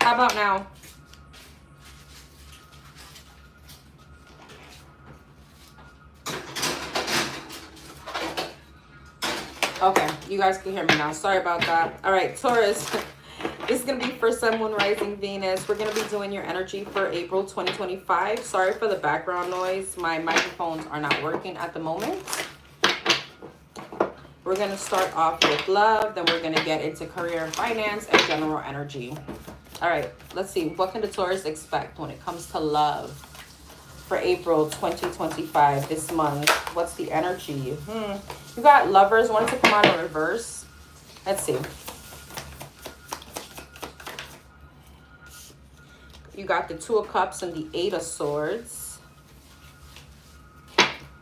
How about now? Okay, you guys can hear me now. Sorry about that. All right, Taurus. This is going to be for Sun, Moon, Rising, Venus. We're going to be doing your energy for April 2025. Sorry for the background noise. My microphones are not working at the moment. We're going to start off with love. Then we're going to get into career and finance and general energy. All right, let's see. What can the Taurus expect when it comes to love for April 2025, this month? What's the energy? You got Lovers. Wanted to come out in reverse. Let's see. You got the Two of Cups and the Eight of Swords.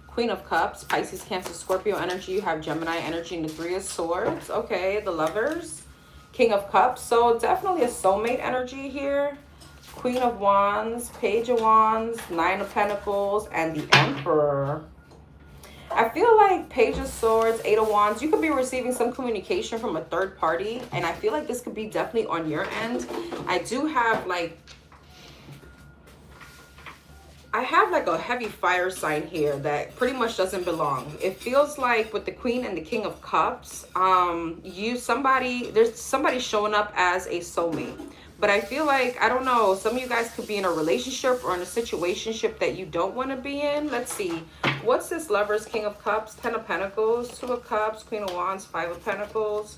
Queen of Cups, Pisces, Cancer, Scorpio energy. You have Gemini energy and the Three of Swords. Okay, the Lovers. King of Cups. So definitely a soulmate energy here. Queen of Wands, Page of Wands, Nine of Pentacles, and the Emperor. I feel like Page of Swords, Eight of Wands, you could be receiving some communication from a third party. And I feel like this could be definitely on your end. I have like a heavy fire sign here that pretty much doesn't belong. It feels like with the Queen and the King of Cups, there's somebody showing up as a soulmate. But I feel like, I don't know, some of you guys could be in a relationship or in a situationship that you don't want to be in. Let's see. What's this Lovers, King of Cups, Ten of Pentacles, Two of Cups, Queen of Wands, Five of Pentacles,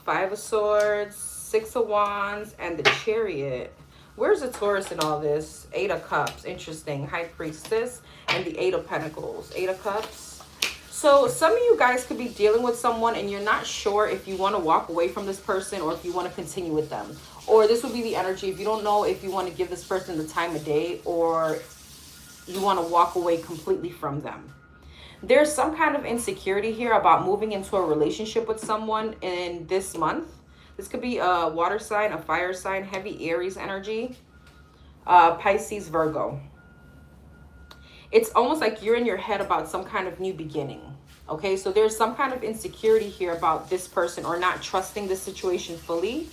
Five of Swords, Six of Wands, and the Chariot. Where's the Taurus in all this? Eight of Cups. Interesting. High Priestess and the Eight of Pentacles. Eight of Cups. So some of you guys could be dealing with someone and you're not sure if you want to walk away from this person or if you want to continue with them. Or this would be the energy if you don't know if you want to give this person the time of day or you want to walk away completely from them. There's some kind of insecurity here about moving into a relationship with someone in this month. This could be a water sign, a fire sign, heavy Aries energy, Pisces, Virgo. It's almost like you're in your head about some kind of new beginning. Okay, so there's some kind of insecurity here about this person or not trusting this situation fully.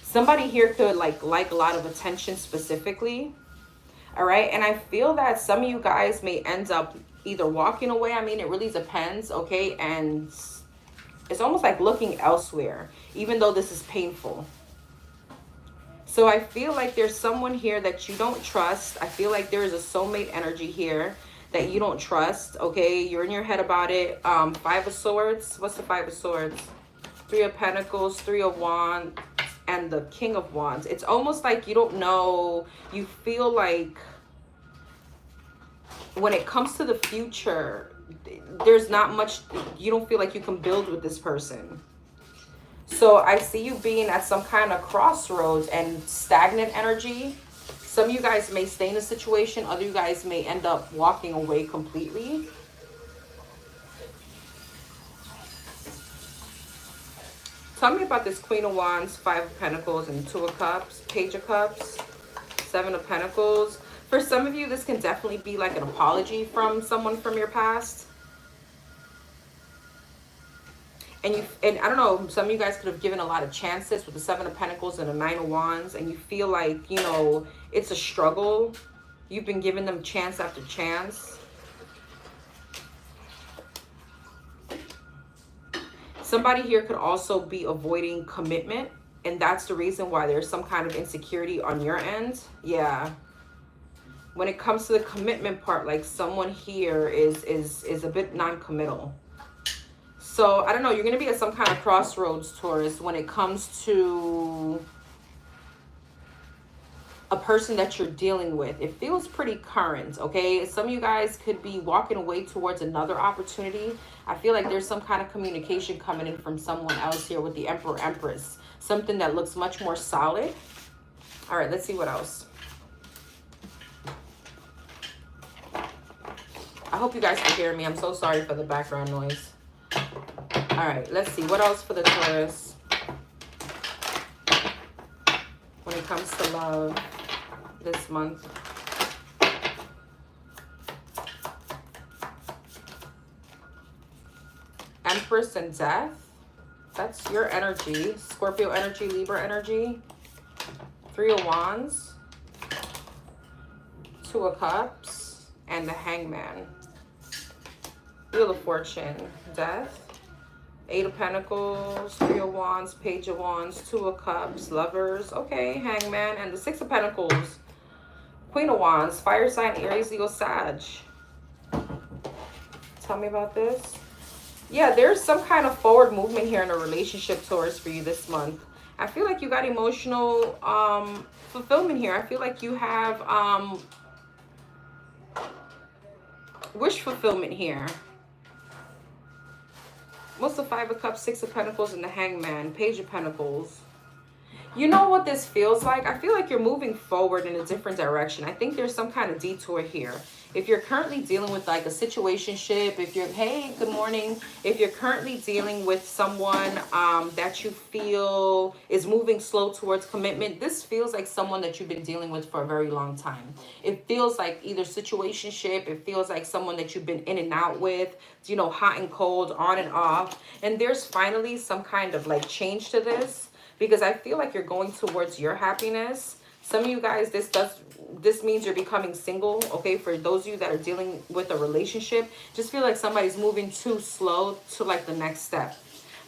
Somebody here could like a lot of attention specifically. All right, and I feel that some of you guys may end up either walking away. I mean, it really depends. Okay, and it's almost like looking elsewhere, even though this is painful. So I feel like there's someone here that you don't trust. I feel like there is a soulmate energy here that you don't trust. Okay, you're in your head about it. Five of Swords. What's the Five of Swords? Three of Pentacles, Three of Wands, and the King of Wands. It's almost like you don't know. You feel like when it comes to the future, there's not much, you don't feel like you can build with this person. So I see you being at some kind of crossroads and stagnant energy. Some of you guys may stay in a situation. Other you guys may end up walking away completely. Tell me about this Queen of Wands, Five of Pentacles, and Two of Cups, Page of Cups, Seven of Pentacles. For some of you, this can definitely be like an apology from someone from your past. And I don't know, some of you guys could have given a lot of chances with the Seven of Pentacles and the Nine of Wands, and you feel like, you know, it's a struggle. You've been giving them chance after chance. Somebody here could also be avoiding commitment, and that's the reason why there's some kind of insecurity on your end. Yeah. When it comes to the commitment part, like someone here is a bit non-committal. So, I don't know, you're going to be at some kind of crossroads, Taurus, when it comes to a person that you're dealing with. It feels pretty current, okay? Some of you guys could be walking away towards another opportunity. I feel like there's some kind of communication coming in from someone else here with the Emperor, Empress. Something that looks much more solid. All right, let's see what else. I hope you guys can hear me. I'm so sorry for the background noise. All right, let's see. What else for the Taurus when it comes to love this month? Empress and Death. That's your energy. Scorpio energy, Libra energy. Three of Wands, Two of Cups, and the Hangman. Wheel of Fortune, Death, Eight of Pentacles, Three of Wands, Page of Wands, Two of Cups, Lovers, okay, Hangman, and the Six of Pentacles, Queen of Wands, Fire sign, Aries, Leo, Sag. Tell me about this. Yeah, there's some kind of forward movement here in a relationship, Taurus, for you this month. I feel like you got emotional fulfillment here. I feel like you have wish fulfillment here. What's the Five of Cups, Six of Pentacles, and the Hangman? Page of Pentacles. You know what this feels like? I feel like you're moving forward in a different direction. I think there's some kind of detour here. If you're currently dealing with like a situationship, if you're, hey, good morning. If you're currently dealing with someone that you feel is moving slow towards commitment, this feels like someone that you've been dealing with for a very long time. It feels like either situationship, it feels like someone that you've been in and out with, you know, hot and cold, on and off. And there's finally some kind of like change to this, because I feel like you're going towards your happiness. Some of you guys, this means you're becoming single, okay? For those of you that are dealing with a relationship, just feel like somebody's moving too slow to like the next step.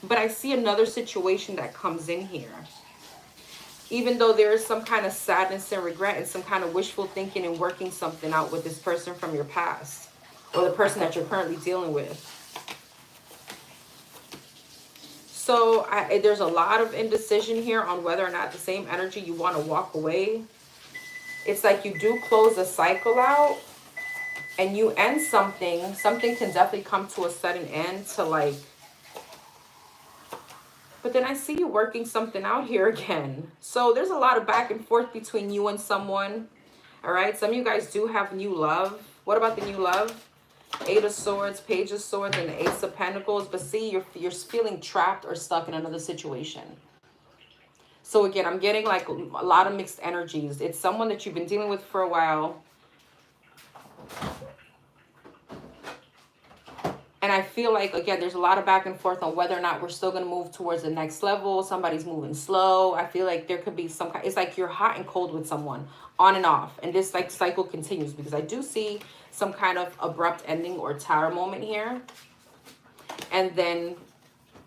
But I see another situation that comes in here. Even though there is some kind of sadness and regret and some kind of wishful thinking and working something out with this person from your past, or the person that you're currently dealing with. So there's a lot of indecision here on whether or not the same energy you want to walk away. It's like you do close a cycle out and you end something. Something can definitely come to a sudden end to like, but then I see you working something out here again. So there's a lot of back and forth between you and someone. All right. Some of you guys do have new love. What about the new love? Eight of Swords, Page of Swords, and the Ace of Pentacles. But see, you're feeling trapped or stuck in another situation. So again, I'm getting like a lot of mixed energies. It's someone that you've been dealing with for a while. And I feel like, again, there's a lot of back and forth on whether or not we're still going to move towards the next level. Somebody's moving slow. I feel like there could be some kind, it's like you're hot and cold with someone, on and off. And this like cycle continues, because I do see some kind of abrupt ending or tower moment here. And then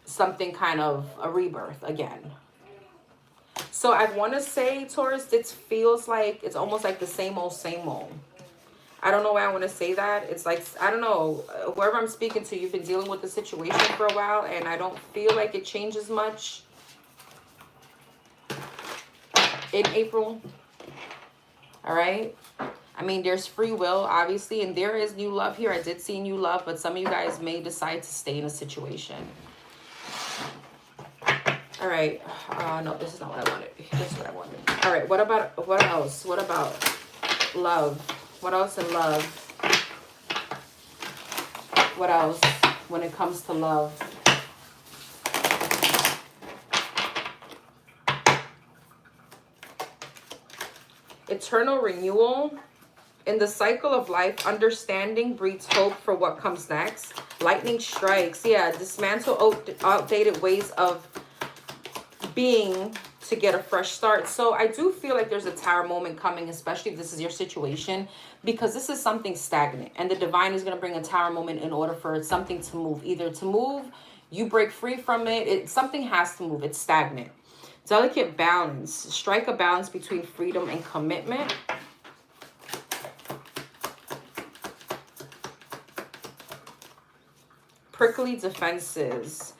something kind of a rebirth again. So I want to say, Taurus, this feels like it's almost like the same old, same old. I don't know why I want to say that. It's like, I don't know, whoever I'm speaking to, you've been dealing with the situation for a while, and I don't feel like it changes much in April. All right. I mean, there's free will, obviously, and there is new love here. I did see new love, but some of you guys may decide to stay in a situation. All right. No, this is not what I wanted. This is what I wanted. All right. What else? What about love? What else in love? What else when it comes to love? Eternal renewal. In the cycle of life, understanding breeds hope for what comes next. Lightning strikes. Yeah, dismantle outdated ways of being to get a fresh start. So I do feel like there's a tower moment coming, especially if this is your situation, because this is something stagnant, and the divine is going to bring a tower moment in order for something to move. Either to move, you break free from it, something has to move. It's stagnant. Delicate balance. Strike a balance between freedom and commitment. Prickly defenses.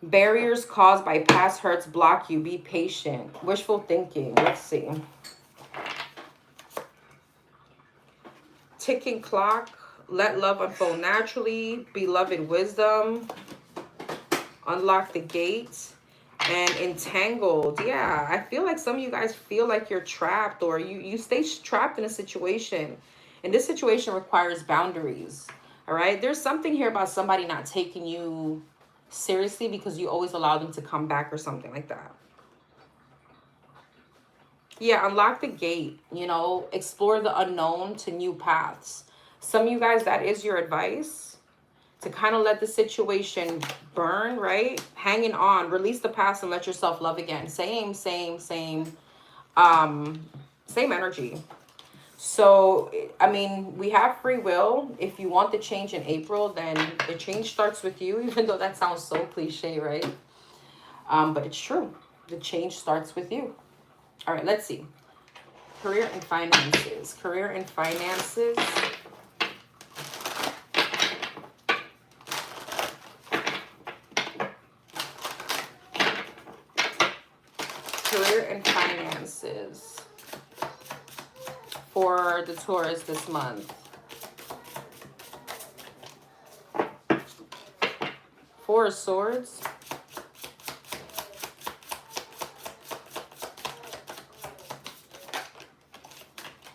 Barriers caused by past hurts block you. Be patient. Wishful thinking. Let's see. Ticking clock. Let love unfold naturally. Beloved wisdom. Unlock the gate. And entangled. Yeah, I feel like some of you guys feel like you're trapped, or you stay trapped in a situation. And this situation requires boundaries. All right. There's something here about somebody not taking you seriously because you always allow them to come back or something like that. Yeah, unlock the gate, you know, explore the unknown to new paths. Some of you guys, that is your advice, to kind of let the situation burn, right? Hanging on, release the past and let yourself love again. Same. Same energy. So, I mean, we have free will. If you want the change in April, then the change starts with you, even though that sounds so cliche, right? But it's true. The change starts with you. All right, let's see. Career and finances. Career and finances. Career and finances for the Taurus this month. Four of Swords.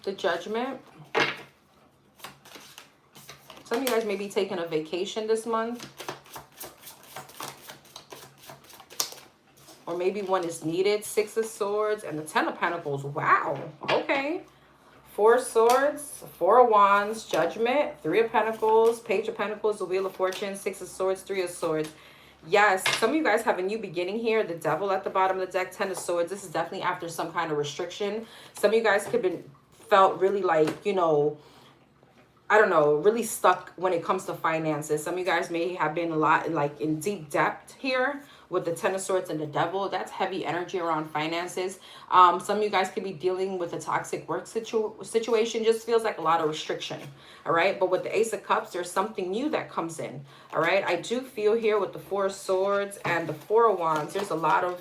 The Judgment. Some of you guys may be taking a vacation this month. Or maybe one is needed. Six of Swords and the Ten of Pentacles. Wow. Okay. Four of Swords, Four of Wands, Judgment, Three of Pentacles, Page of Pentacles, the Wheel of Fortune, Six of Swords, Three of Swords. Yes, some of you guys have a new beginning here. The Devil at the bottom of the deck, Ten of Swords. This is definitely after some kind of restriction. Some of you guys could have been felt really like, you know, I don't know, really stuck when it comes to finances. Some of you guys may have been a lot like in deep depth here with the Ten of Swords and the Devil. That's heavy energy around finances. Some of you guys could be dealing with a toxic work situation. Just feels like a lot of restriction. All right. But with the Ace of Cups, there's something new that comes in. All right. I do feel here with the Four of Swords and the Four of Wands, there's a lot of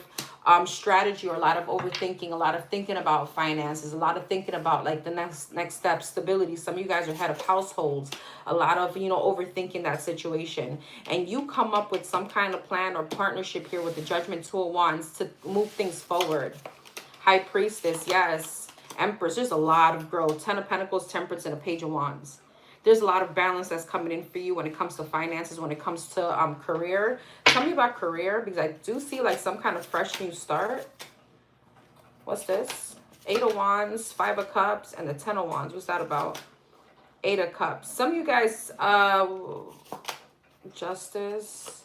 strategy or a lot of overthinking, a lot of thinking about finances, a lot of thinking about like the next step, stability. Some of you guys are head of households, a lot of, you know, overthinking that situation. And you come up with some kind of plan or partnership here with the Judgment, Two of Wands to move things forward. High Priestess, yes. Empress, there's a lot of growth. Ten of Pentacles, Temperance, and a Page of Wands. There's a lot of balance that's coming in for you when it comes to finances, when it comes to career. Tell me about career, because I do see like some kind of fresh new start. What's this? Eight of Wands, Five of Cups, and the Ten of Wands. What's that about? Eight of Cups. Some of you guys, Justice,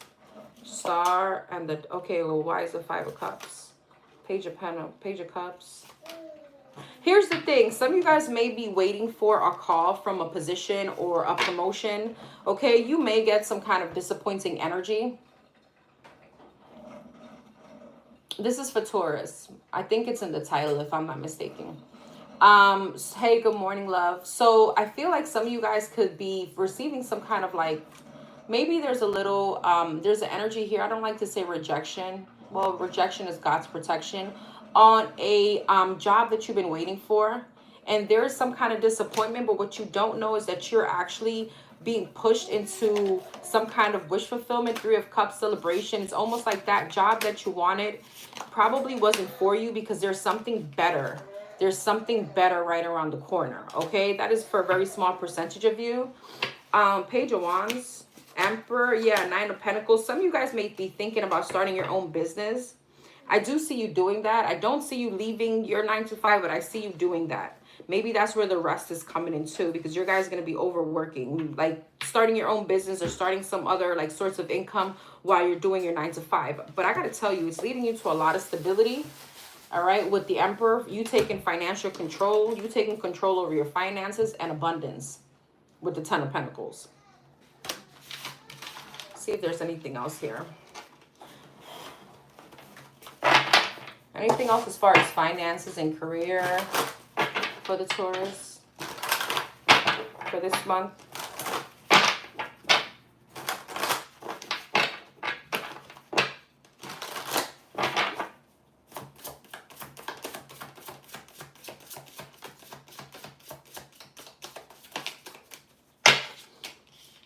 Star, and the, okay, well, why is the Five of Cups? Page of Cups. Here's the thing. Some of you guys may be waiting for a call from a position or a promotion. Okay, you may get some kind of disappointing energy. This is for Taurus. I think it's in the title if I'm not mistaken. Hey, good morning, love. So I feel like some of you guys could be receiving some kind of like, maybe there's a little, there's an energy here. I don't like to say rejection. Well, rejection is God's protection on a job that you've been waiting for. And there is some kind of disappointment, but what you don't know is that you're actually being pushed into some kind of wish fulfillment. Three of Cups celebration. It's almost like that job that you wanted probably wasn't for you because there's something better. There's something better right around the corner. Okay, that is for a very small percentage of you. Page of Wands, Emperor, yeah, Nine of Pentacles. Some of you guys may be thinking about starting your own business. I do see you doing that. I don't see you leaving your 9 to 5, but I see you doing that. Maybe that's where the rest is coming in too, because your guys are going to be overworking, like starting your own business or starting some other like sorts of income while you're doing your 9 to 5. But I got to tell you, it's leading you to a lot of stability. All right. With the Emperor, you taking financial control, you taking control over your finances and abundance with the Ten of Pentacles. See if there's anything else here. Anything else as far as finances and career for the Taurus for this month?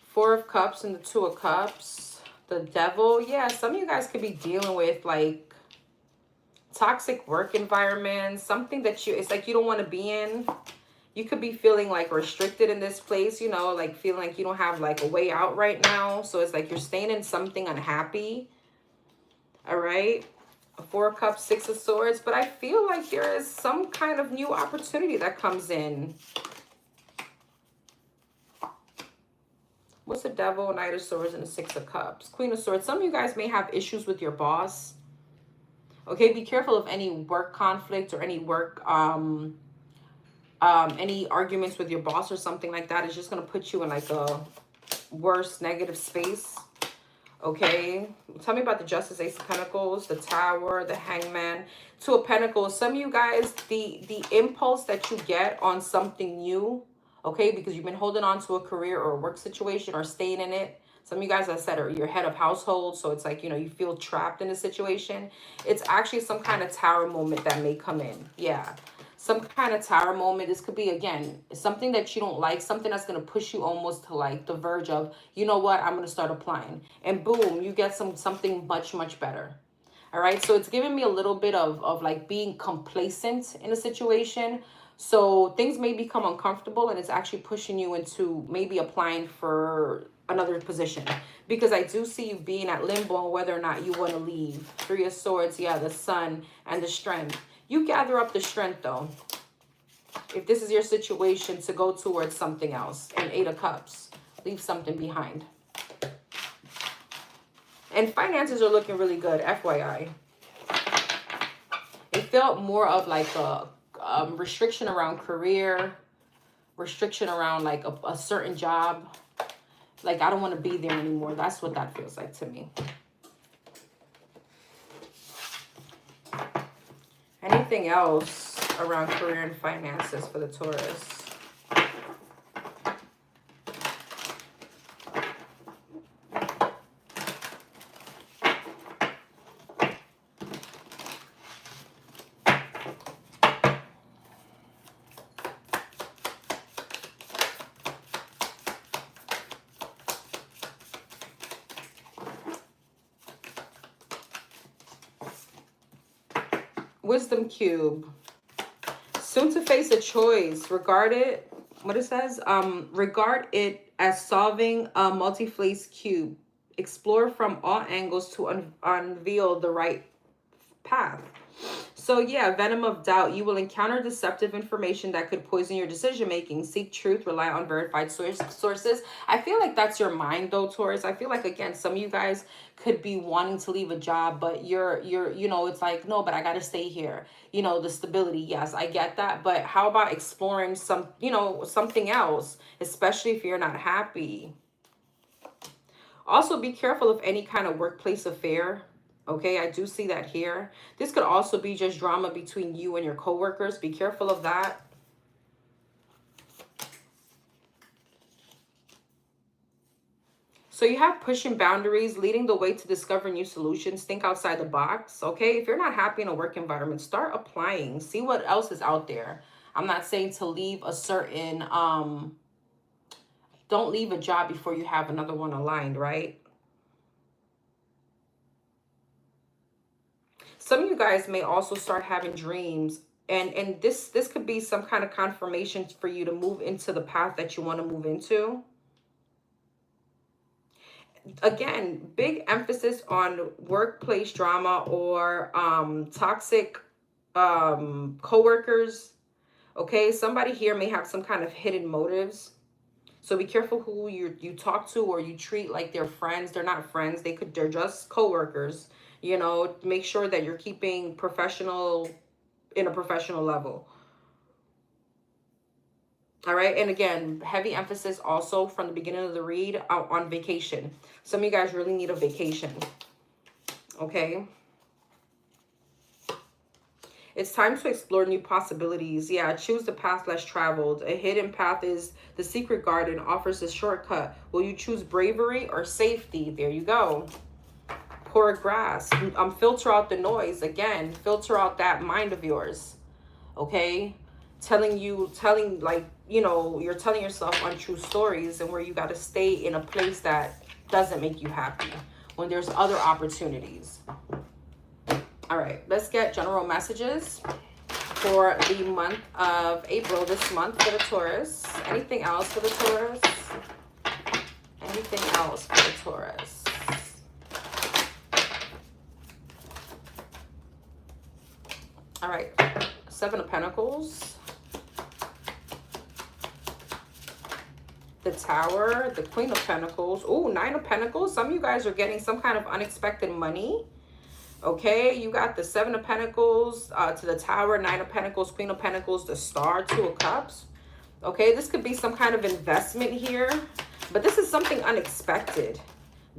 Four of Cups and the Two of Cups. The Devil. Yeah, some of you guys could be dealing with like toxic work environment, something that it's like you don't want to be in. You could be feeling like restricted in this place, you know, like feeling like you don't have like a way out right now. So it's like you're staying in something unhappy. All right. Four of Cups, Six of Swords. But I feel like there is some kind of new opportunity that comes in. What's the Devil, Knight of Swords, and the Six of Cups? Queen of Swords. Some of you guys may have issues with your boss. Okay, be careful of any work conflict or any work, any arguments with your boss or something like that. It's just going to put you in like a worse negative space. Okay, tell me about the Justice, Ace of Pentacles, the Tower, the Hangman, Two of Pentacles. Some of you guys, the impulse that you get on something new, okay, because you've been holding on to a career or a work situation or staying in it. Some of you guys, I said, are you're head of household, so it's like, you know, you feel trapped in a situation. It's actually some kind of tower moment that may come in. Yeah, some kind of tower moment. This could be, again, something that you don't like, something that's going to push you almost to like the verge of, you know what, I'm going to start applying. And boom, you get something much, much better. All right, so it's giving me a little bit of like being complacent in a situation. So things may become uncomfortable and it's actually pushing you into maybe applying for another position. Because I do see you being at limbo on whether or not you want to leave. Three of Swords, yeah, the Sun and the Strength. You gather up the strength though, if this is your situation, to go towards something else. And Eight of Cups, leave something behind. And finances are looking really good, FYI. It felt more of like a restriction around career, restriction around like a certain job. Like, I don't want to be there anymore. That's what that feels like to me. Anything else around career and finances for the Taurus? Wisdom Cube. Soon to face a choice. Regard it, what it says, regard it as solving a multi-face cube. Explore from all angles to unveil the right path. So yeah, venom of doubt. You will encounter deceptive information that could poison your decision making. Seek truth, rely on verified sources. I feel like that's your mind though, Taurus. I feel like, again, some of you guys could be wanting to leave a job, but you're you know, it's like, no, but I got to stay here. You know, the stability. Yes, I get that, but how about exploring some, you know, something else, especially if you're not happy. Also, be careful of any kind of workplace affair. Okay, I do see that here. This could also be just drama between you and your coworkers. Be careful of that. So you have pushing boundaries, leading the way to discover new solutions. Think outside the box, okay? If you're not happy in a work environment, start applying. See what else is out there. I'm not saying to leave a certain, don't leave a job before you have another one aligned, right? Some of you guys may also start having dreams, and this could be some kind of confirmation for you to move into the path that you want to move into. Again, big emphasis on workplace drama or toxic coworkers. Okay, somebody here may have some kind of hidden motives. So be careful who you talk to or you treat like they're friends. They're not friends. They're just coworkers. You know, make sure that you're keeping professional in a professional level. All right. And again, heavy emphasis also from the beginning of the read on vacation. Some of you guys really need a vacation. Okay. It's time to explore new possibilities. Yeah, choose the path less traveled. A hidden path is the secret garden, offers a shortcut. Will you choose bravery or safety? There you go. Poor grass. Filter out the noise. Again, filter out that mind of yours. Okay? Telling like, you know, you're telling yourself untrue stories and where you got to stay in a place that doesn't make you happy when there's other opportunities. All right, let's get general messages for the month of April, this month for the Taurus. Anything else for the Taurus? Anything else for the Taurus? All right, Seven of Pentacles. The Tower, the Queen of Pentacles. Oh, Nine of Pentacles. Some of you guys are getting some kind of unexpected money. Okay, you got the Seven of Pentacles to the Tower, Nine of Pentacles, Queen of Pentacles, the Star, Two of Cups. Okay, this could be some kind of investment here, but this is something unexpected.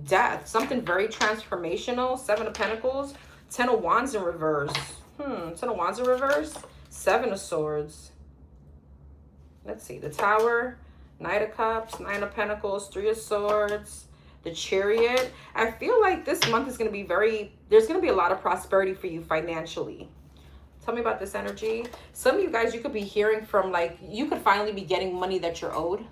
Death, something very transformational. Seven of Pentacles, Ten of Wands in reverse. Ten of Wands in reverse, Seven of Swords. Let's see, the Tower, Knight of Cups, Nine of Pentacles, Three of Swords, the Chariot. I feel like this month is going to be there's going to be a lot of prosperity for you financially. Tell me about this energy. Some of you guys, you could be hearing from, like, you could finally be getting money that you're owed.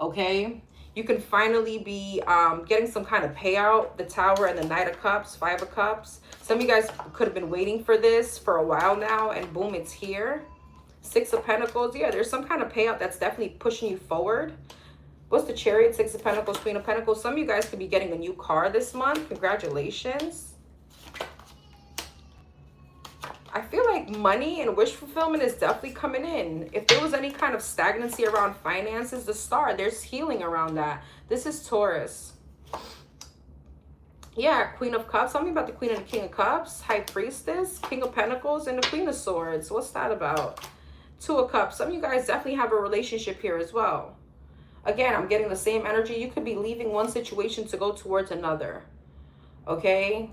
Okay. You can finally be getting some kind of payout. The Tower and the Knight of Cups, Five of Cups. Some of you guys could have been waiting for this for a while now, and boom, it's here. Six of Pentacles. Yeah, there's some kind of payout that's definitely pushing you forward. What's the Chariot? Six of Pentacles, Queen of Pentacles. Some of you guys could be getting a new car this month. Congratulations. I feel like money and wish fulfillment is definitely coming in. If there was any kind of stagnancy around finances, the Star, there's healing around that. This is Taurus. Yeah, Queen of Cups. Tell me about the Queen and the King of Cups. High Priestess, King of Pentacles, and the Queen of Swords. What's that about? Two of Cups. Some of you guys definitely have a relationship here as well. Again, I'm getting the same energy. You could be leaving one situation to go towards another. Okay?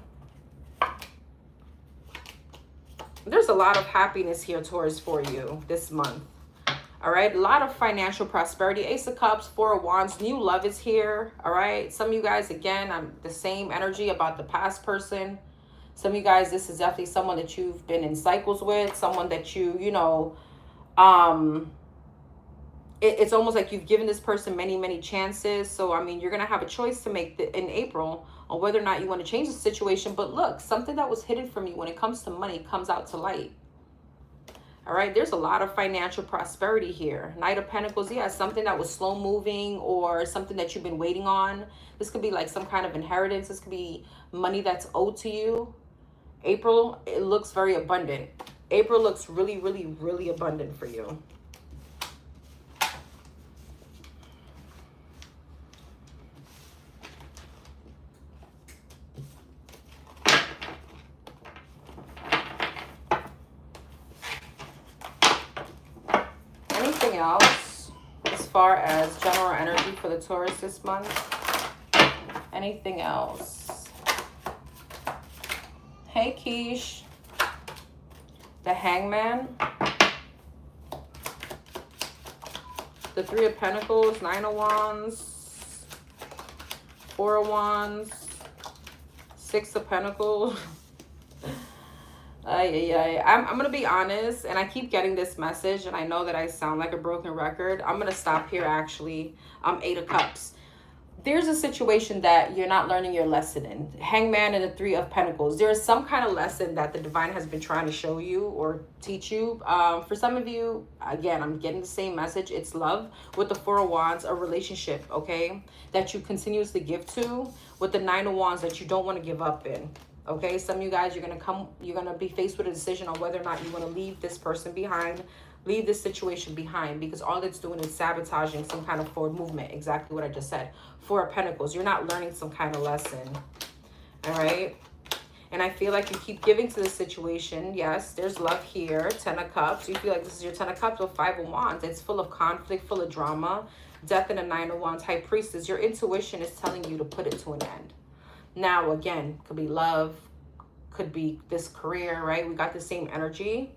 There's a lot of happiness here, Taurus, for you this month. All right, a lot of financial prosperity. Ace of Cups, Four of Wands, new love is here. All right, some of you guys, again, I'm the same energy about the past person. Some of you guys, this is definitely someone that you've been in cycles with, someone that you know, it's almost like you've given this person many, many chances. So, I mean, you're going to have a choice to make in April on whether or not you want to change the situation. But look, something that was hidden from you when it comes to money comes out to light. All right, there's a lot of financial prosperity here. Knight of Pentacles, yeah, something that was slow moving or something that you've been waiting on. This could be like some kind of inheritance. This could be money that's owed to you. April, it looks very abundant. April looks really, really, really abundant for you. Anything else as far as general energy for the Taurus this month? Anything else? Hey, Keish. The Hangman. The Three of Pentacles, Nine of Wands, Four of Wands, Six of Pentacles. I'm going to be honest, and I keep getting this message, and I know that I sound like a broken record. I'm going to stop here, actually. Eight of Cups. There's a situation that you're not learning your lesson in. Hangman and the Three of Pentacles. There is some kind of lesson that the divine has been trying to show you or teach you. For some of you, again, I'm getting the same message. It's love. With the Four of Wands, a relationship, okay, that you continuously give to. With the Nine of Wands, that you don't want to give up in. Okay, some of you guys, you're gonna be faced with a decision on whether or not you want to leave this person behind, leave this situation behind, because all it's doing is sabotaging some kind of forward movement. Exactly what I just said. Four of Pentacles, you're not learning some kind of lesson. All right, and I feel like you keep giving to the situation. Yes, there's love here. Ten of Cups. You feel like this is your Ten of Cups with Five of Wands. It's full of conflict, full of drama. Death and a Nine of Wands. High Priestess. Your intuition is telling you to put it to an end. Now, again, could be love, could be this career, right? We got the same energy.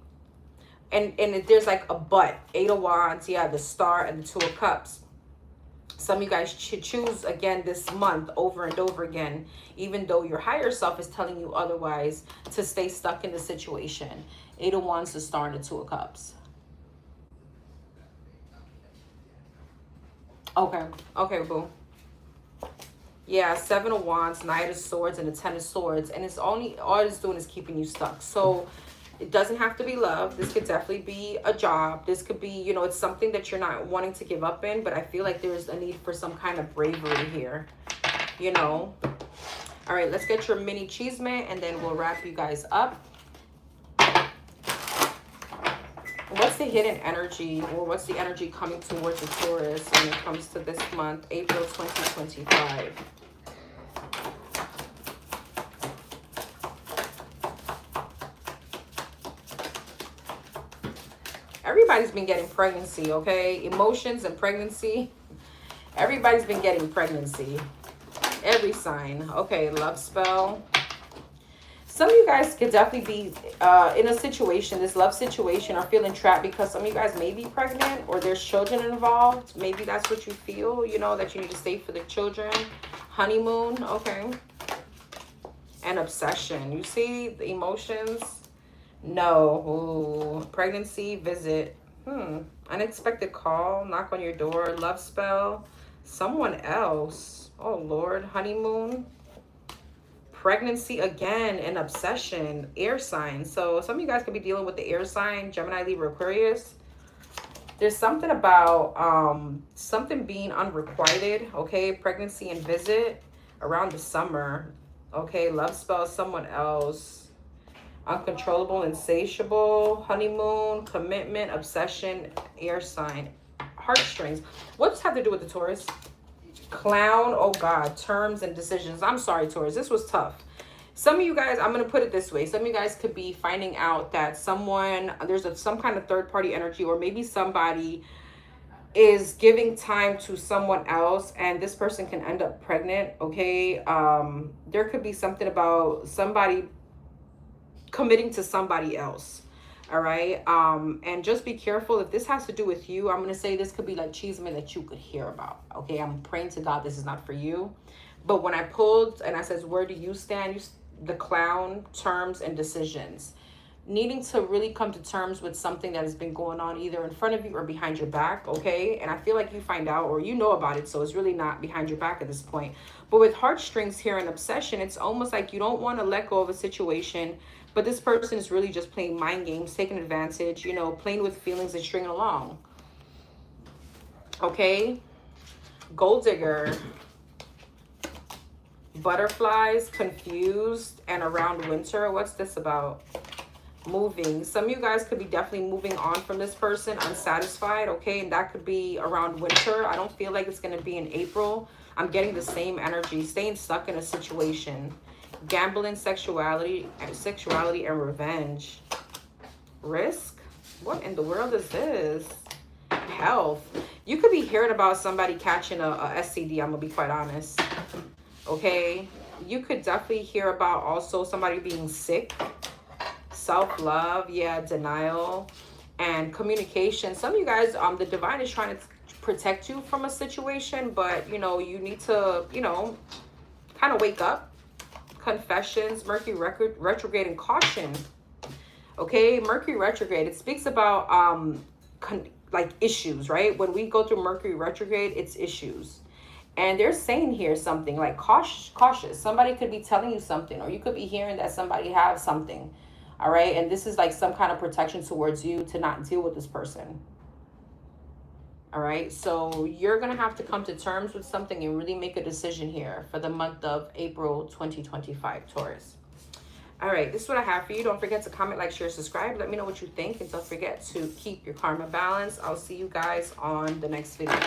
And there's like a but. Eight of Wands, yeah, the Star and the Two of Cups. Some of you guys should choose, again, this month over and over again, even though your higher self is telling you otherwise, to stay stuck in the situation. Eight of Wands, the Star, and the Two of Cups. Okay, boo. Yeah, Seven of Wands, Knight of Swords, and the Ten of Swords. And it's all it's doing is keeping you stuck. So it doesn't have to be love. This could definitely be a job. This could be, you know, it's something that you're not wanting to give up in. But I feel like there's a need for some kind of bravery here, you know. All right, let's get your mini cheesemate, and then we'll wrap you guys up. What's the hidden energy, or what's the energy coming towards the Taurus when it comes to this month, April 2025? everybody's been getting pregnancy, okay? Emotions and pregnancy. Everybody's been getting pregnancy. Every sign. Okay, love spell. Some of you guys could definitely be in a situation, this love situation, or feeling trapped because some of you guys may be pregnant or there's children involved. Maybe that's what you feel, you know, that you need to stay for the children. Honeymoon, okay. And obsession. You see the emotions? No. Ooh. Pregnancy, visit. Unexpected call, knock on your door, love spell. Someone else. Oh, Lord. Honeymoon. Pregnancy again, and obsession, air sign. So some of you guys could be dealing with the air sign, Gemini, Libra, Aquarius. There's something about something being unrequited, okay? Pregnancy and visit around the summer, okay? Love spell, someone else. Uncontrollable, insatiable, honeymoon, commitment, obsession, air sign, heartstrings. What's have to do with the Taurus? Clown, oh God, terms and decisions. I'm sorry, Taurus, this was tough. Some of you guys, I'm going to put it this way. Some of you guys could be finding out that someone, there's some kind of third party energy, or maybe somebody is giving time to someone else and this person can end up pregnant, okay? There could be something about somebody committing to somebody else. All right. And just be careful. If this has to do with you, I'm going to say this could be like chisme that you could hear about. Okay. I'm praying to God this is not for you. But when I pulled and I says, where do you stand? The clown, terms and decisions. Needing to really come to terms with something that has been going on either in front of you or behind your back. Okay. And I feel like you find out or you know about it. So it's really not behind your back at this point. But with heartstrings here and obsession, it's almost like you don't want to let go of a situation. But this person is really just playing mind games, taking advantage, you know, playing with feelings and stringing along. Okay. Gold digger. Butterflies, confused, and around winter. What's this about? Moving. Some of you guys could be definitely moving on from this person, unsatisfied, okay? And that could be around winter. I don't feel like it's going to be in April. I'm getting the same energy, staying stuck in a situation. Gambling, sexuality and revenge. Risk. What in the world is this? Health. You could be hearing about somebody catching a STD. I'm gonna be quite honest. Okay. You could definitely hear about also somebody being sick. Self-love. Yeah. Denial and communication. Some of you guys, the divine is trying to protect you from a situation, but you know, you need to, you know, kind of wake up. Confessions, Mercury retrograde, and caution. Okay, Mercury retrograde, it speaks about like issues, right? When we go through Mercury retrograde, it's issues. And they're saying here something like cautious. Somebody could be telling you something, or you could be hearing that somebody has something. All right, and this is like some kind of protection towards you to not deal with this person. All right, so you're going to have to come to terms with something and really make a decision here for the month of April 2025, Taurus. All right, this is what I have for you. Don't forget to comment, like, share, subscribe. Let me know what you think. And don't forget to keep your karma balanced. I'll see you guys on the next video.